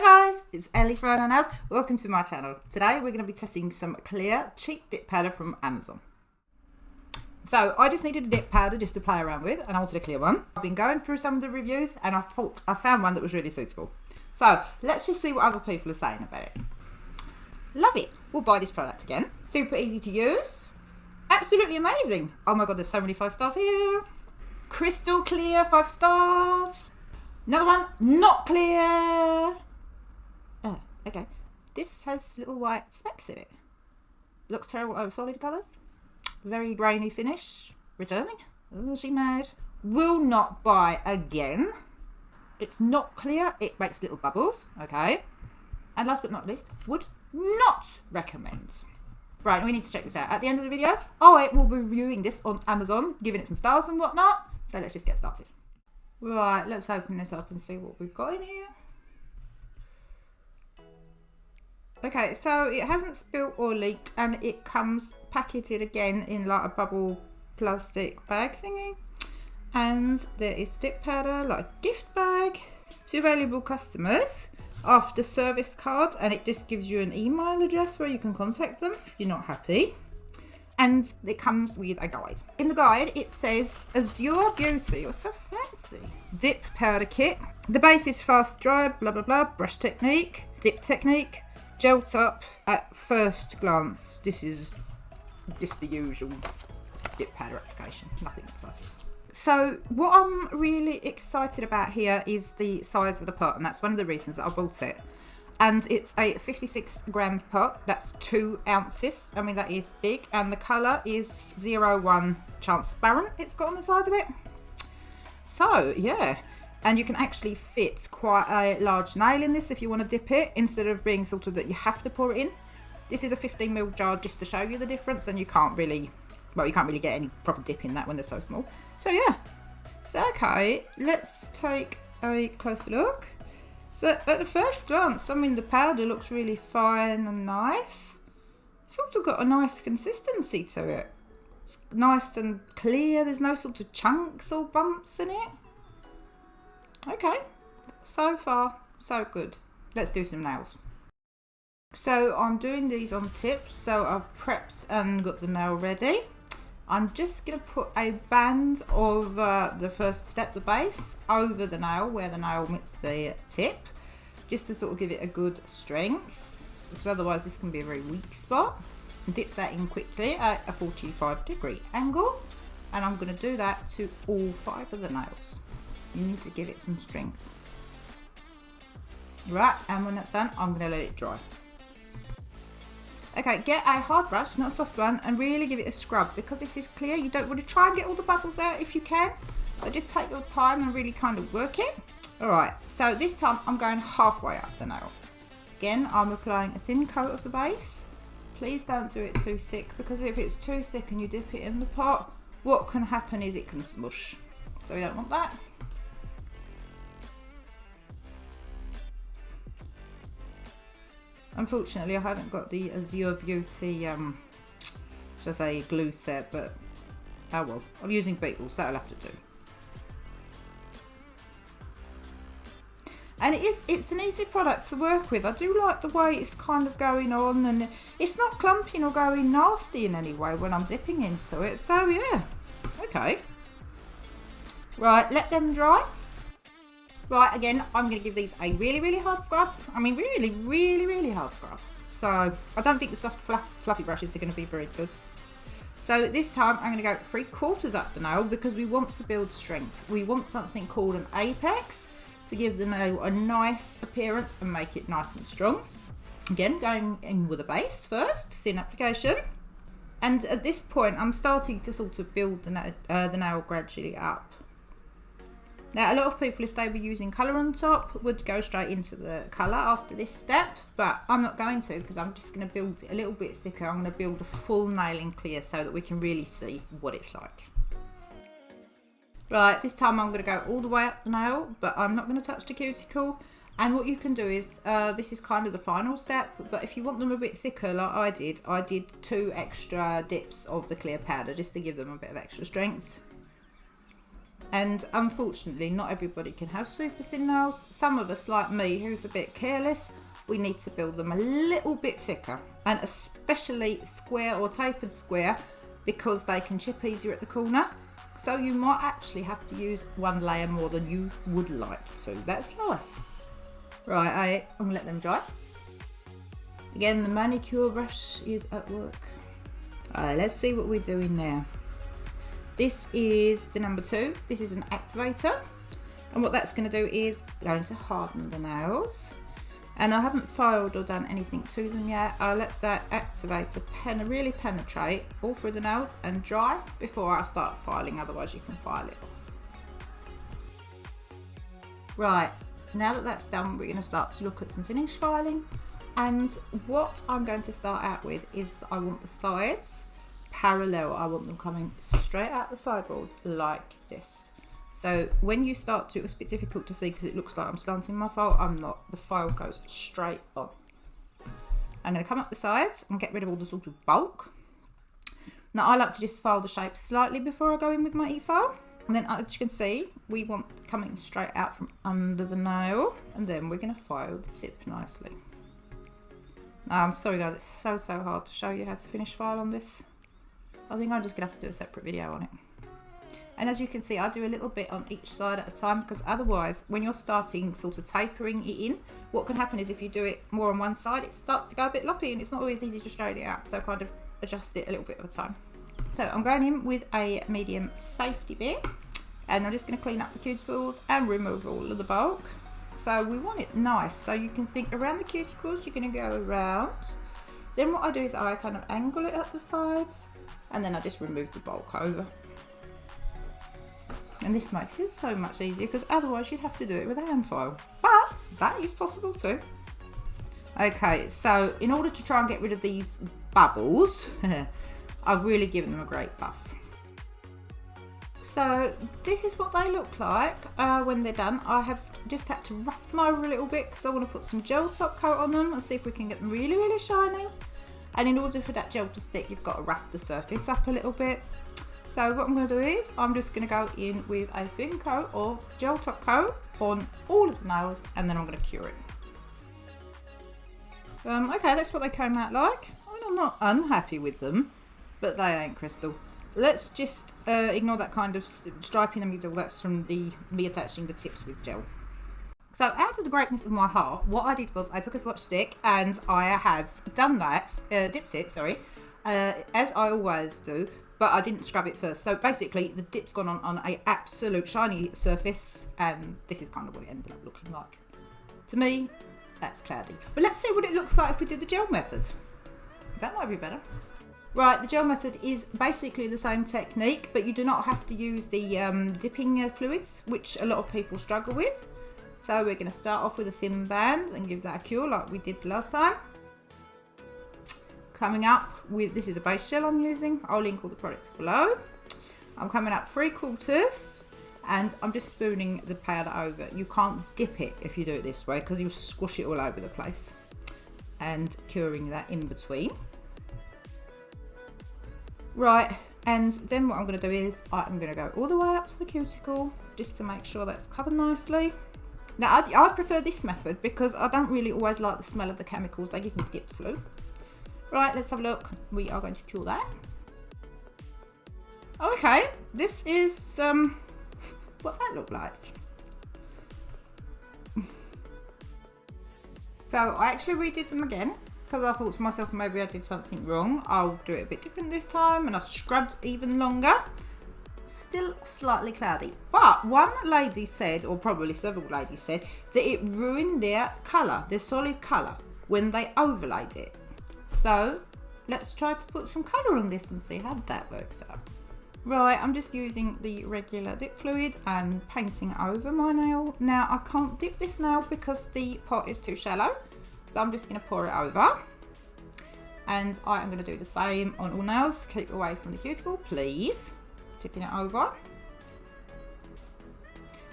Hi guys, it's Ellie from Nails. Welcome to my channel. Today we're going to be testing some clear, cheap dip powder from Amazon. So I just needed a dip powder just to play around with, and I wanted a clear one. I've been going through some of the reviews and I thought I found one that was really suitable. So let's just see what other people are saying about it. Love it. We'll buy this product again. Super easy to use. Absolutely amazing. Oh my god, there's so many 5 stars here. Crystal clear, 5 stars. Another one, not clear. Oh, okay. This has little white specks in it. Looks terrible over solid colours. Very grainy finish. Returning. Oh, she mad. Will not buy again. It's not clear. It makes little bubbles. Okay. And last but not least, would not recommend. Right, we need to check this out. At the end of the video, we'll be reviewing this on Amazon, giving it some stars and whatnot. So let's just get started. Right, let's open this up and see what we've got in here. Okay, so it hasn't spilt or leaked, and it comes packaged again in like a bubble plastic bag thingy. And there is dip powder, like a gift bag to available customers after service card, and it just gives you an email address where you can contact them if you're not happy. And it comes with a guide. In the guide, it says Azurebeauty, you're so fancy, dip powder kit. The base is fast dry, blah blah blah, brush technique, dip technique, gels up at first glance. This is just the usual dip powder application, nothing exciting. So what I'm really excited about here is the size of the pot, and that's one of the reasons that I bought it. And it's a 56 gram pot, that's 2 ounces. I mean, that is big. And the colour is 01 transparent, it's got on the side of it. So, yeah. And you can actually fit quite a large nail in this if you want to dip it, instead of being sort of that you have to pour it in. This is a 15ml jar just to show you the difference, and you can't really get any proper dip in that when they're so small. So, yeah. So, okay, let's take a closer look. So at the first glance, I mean, the powder looks really fine and nice. It's also got a nice consistency to it. It's nice and clear. There's no sort of chunks or bumps in it. Okay, so far, so good. Let's do some nails. So I'm doing these on tips. So I've prepped and got the nail ready. I'm just going to put a band of the first step, the base, over the nail where the nail meets the tip, just to sort of give it a good strength, because otherwise this can be a very weak spot. Dip that in quickly at a 45-degree angle, and I'm going to do that to all 5 of the nails. You need to give it some strength. Right, and when that's done, I'm going to let it dry. Okay, get a hard brush, not a soft one, and really give it a scrub, because this is clear. You don't want to try and get all the bubbles out if you can. So just take your time and really kind of work it. Alright, so this time I'm going halfway up the nail. Again, I'm applying a thin coat of the base. Please don't do it too thick, because if it's too thick and you dip it in the pot, what can happen is it can smush. So we don't want that. Unfortunately, I haven't got the Azurebeauty, just a glue set, but oh well. I'm using Beetles, that'll have to do. And it's an easy product to work with. I do like the way it's kind of going on, and it's not clumping or going nasty in any way when I'm dipping into it. So yeah, okay. Right, let them dry. Right, again, I'm going to give these a really, really hard scrub. I mean, really, really, really hard scrub. So I don't think the soft, fluffy brushes are going to be very good. So this time I'm going to go 3/4 up the nail, because we want to build strength. We want something called an apex to give the nail a nice appearance and make it nice and strong. Again, going in with a base first, thin application. And at this point, I'm starting to sort of build the nail gradually up. Now, a lot of people, if they were using colour on top, would go straight into the colour after this step, but I'm not going to, because I'm just going to build it a little bit thicker. I'm going to build a full nail in clear so that we can really see what it's like. Right, this time I'm going to go all the way up the nail, but I'm not going to touch the cuticle. And what you can do is, this is kind of the final step, but if you want them a bit thicker like I did 2 extra dips of the clear powder just to give them a bit of extra strength. And unfortunately, not everybody can have super thin nails. Some of us, like me, who's a bit careless, we need to build them a little bit thicker, and especially square or tapered square, because they can chip easier at the corner. So you might actually have to use one layer more than you would like to. That's life. Right, I'm gonna let them dry. Again, the manicure brush is at work. Let's see what we're doing now. This is the number 2. This is an activator. And what that's going to do is going to harden the nails. And I haven't filed or done anything to them yet. I'll let that activator really penetrate all through the nails and dry before I start filing, otherwise you can file it off. Right, now that that's done, we're going to start to look at some finish filing. And what I'm going to start out with is I want the sides parallel. I want them coming straight out the sidewalls like this. So when you start to, it's a bit difficult to see because it looks like I'm slanting my file. I'm not. The file goes straight on. I'm going to come up the sides and get rid of all the sort of bulk. Now I like to just file the shape slightly before I go in with my e-file. And then as you can see, we want coming straight out from under the nail. And then we're going to file the tip nicely. Now, I'm sorry guys, it's so hard to show you how to finish file on this. I think I'm just going to have to do a separate video on it. And as you can see, I do a little bit on each side at a time, because otherwise, when you're starting sort of tapering it in, what can happen is if you do it more on one side, it starts to go a bit loppy and it's not always easy to straighten it out. So kind of adjust it a little bit at a time. So I'm going in with a medium safety bit, and I'm just going to clean up the cuticles and remove all of the bulk. So we want it nice, so you can think around the cuticles, you're going to go around. Then what I do is I kind of angle it at the sides, and then I just remove the bulk over. And this makes it so much easier, because otherwise you'd have to do it with a hand file. But that is possible too. Okay, so in order to try and get rid of these bubbles, I've really given them a great buff. So this is what they look like when they're done. I have just had to rough them over a little bit because I want to put some gel top coat on them and see if we can get them really shiny. And in order for that gel to stick, you've got to rough the surface up a little bit. So what I'm going to do is I'm just going to go in with a thin coat of gel top coat on all of the nails, and then I'm going to cure it. Okay, that's what they came out like. I mean, I'm not unhappy with them, but they ain't crystal. Let's just ignore that kind of stripe in the middle. That's from me attaching the tips with gel. So out of the greatness of my heart, what I did was I took a swatch stick and I have done that, dipped it, sorry, as I always do, but I didn't scrub it first. So basically the dip's gone on a absolute shiny surface, and this is kind of what it ended up looking like. To me, that's cloudy. But let's see what it looks like if we do the gel method. That might be better. Right, the gel method is basically the same technique, but you do not have to use the dipping fluids, which a lot of people struggle with. So we're going to start off with a thin band and give that a cure like we did last time. Coming up with, this is a base gel I'm using, I'll link all the products below. I'm coming up 3/4 and I'm just spooning the powder over. You can't dip it if you do it this way because you'll squash it all over the place. And curing that in between. Right, and then what I'm going to do is I'm going to go all the way up to the cuticle just to make sure that's covered nicely. Now I prefer this method because I don't really always like the smell of the chemicals. They give me dip flu. Right, let's have a look. We are going to cure that. Okay, this is what that looked like. So I actually redid them again because I thought to myself maybe I did something wrong. I'll do it a bit different this time, and I scrubbed even longer. Still slightly cloudy, but one lady said, or probably several ladies said, that it ruined their colour, their solid colour, when they overlaid it. So let's try to put some colour on this and see how that works out. Right, I'm just using the regular dip fluid and painting over my nail. Now I can't dip this nail because the pot is too shallow, so I'm just going to pour it over. And I am going to do the same on all nails. Keep away from the cuticle, please. Tipping it over.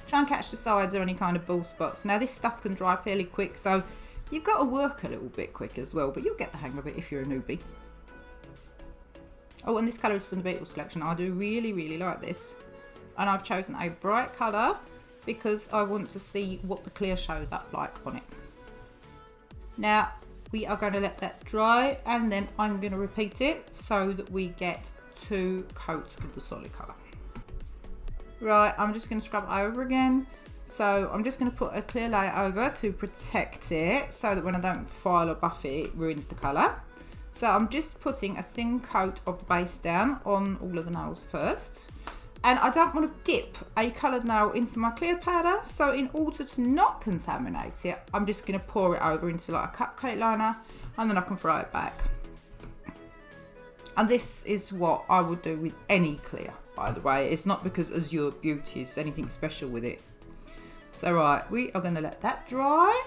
Try and catch the sides or any kind of ball spots. Now this stuff can dry fairly quick, so you've got to work a little bit quick as well, but you'll get the hang of it if you're a newbie. Oh, and this colour is from the Beatles collection. I do really like this. and I've chosen a bright colour because I want to see what the clear shows up like on it. Now we are going to let that dry, and then I'm going to repeat it so that we get 2 coats of the solid colour. Right, I'm just going to scrub it over again. So I'm just going to put a clear layer over to protect it so that when I don't file or buff it, it ruins the colour. So I'm just putting a thin coat of the base down on all of the nails first. And I don't want to dip a coloured nail into my clear powder, so in order to not contaminate it, I'm just going to pour it over into like a cupcake liner, and then I can throw it back. And this is what I would do with any clear, by the way. It's not because Azurebeauty is anything special with it. So right, we are going to let that dry.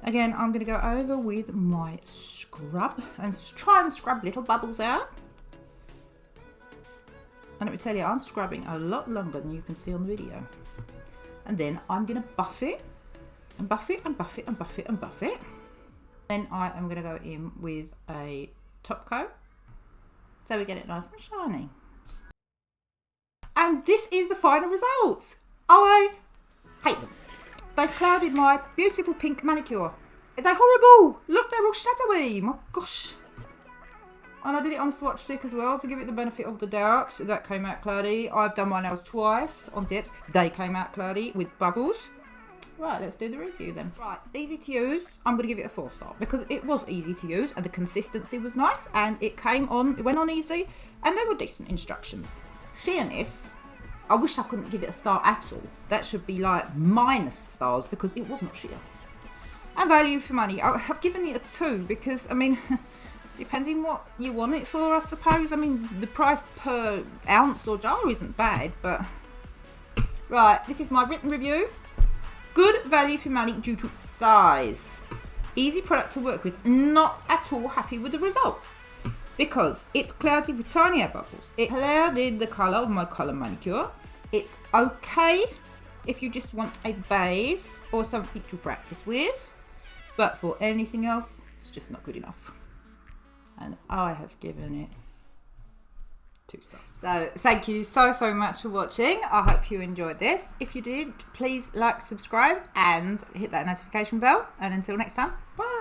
Again, I'm going to go over with my scrub and try and scrub little bubbles out. And let me tell you, I'm scrubbing a lot longer than you can see on the video. And then I'm going to buff it, and buff it, and buff it, and buff it, and buff it. Then I am going to go in with a top coat, so we get it nice and shiny. And this is the final results. I hate them. They've clouded my beautiful pink manicure. They're horrible. Look, they're all shadowy. My gosh. And I did it on a swatch stick as well to give it the benefit of the doubt. That came out cloudy. I've done my nails twice on dips. They came out cloudy with bubbles. Right, let's do the review then. Right, easy to use. I'm going to give it a 4-star because it was easy to use and the consistency was nice, and it went on easy, and there were decent instructions. Sheerness, I wish I couldn't give it a star at all. That should be like minus stars because it was not sheer. And value for money, I've given it a 2 because, I mean, depending what you want it for, I suppose. I mean, the price per ounce or jar isn't bad, but... Right, this is my written review. Good value for money due to size. Easy product to work with. Not at all happy with the result, because it's cloudy with tiny air bubbles. It clouded the colour of my colour manicure. It's okay if you just want a base or something to practice with, but for anything else, it's just not good enough. And I have given it 2 stars. So thank you so much for watching. I hope you enjoyed this. If you did, please like, subscribe, and hit that notification bell. And until next time, bye.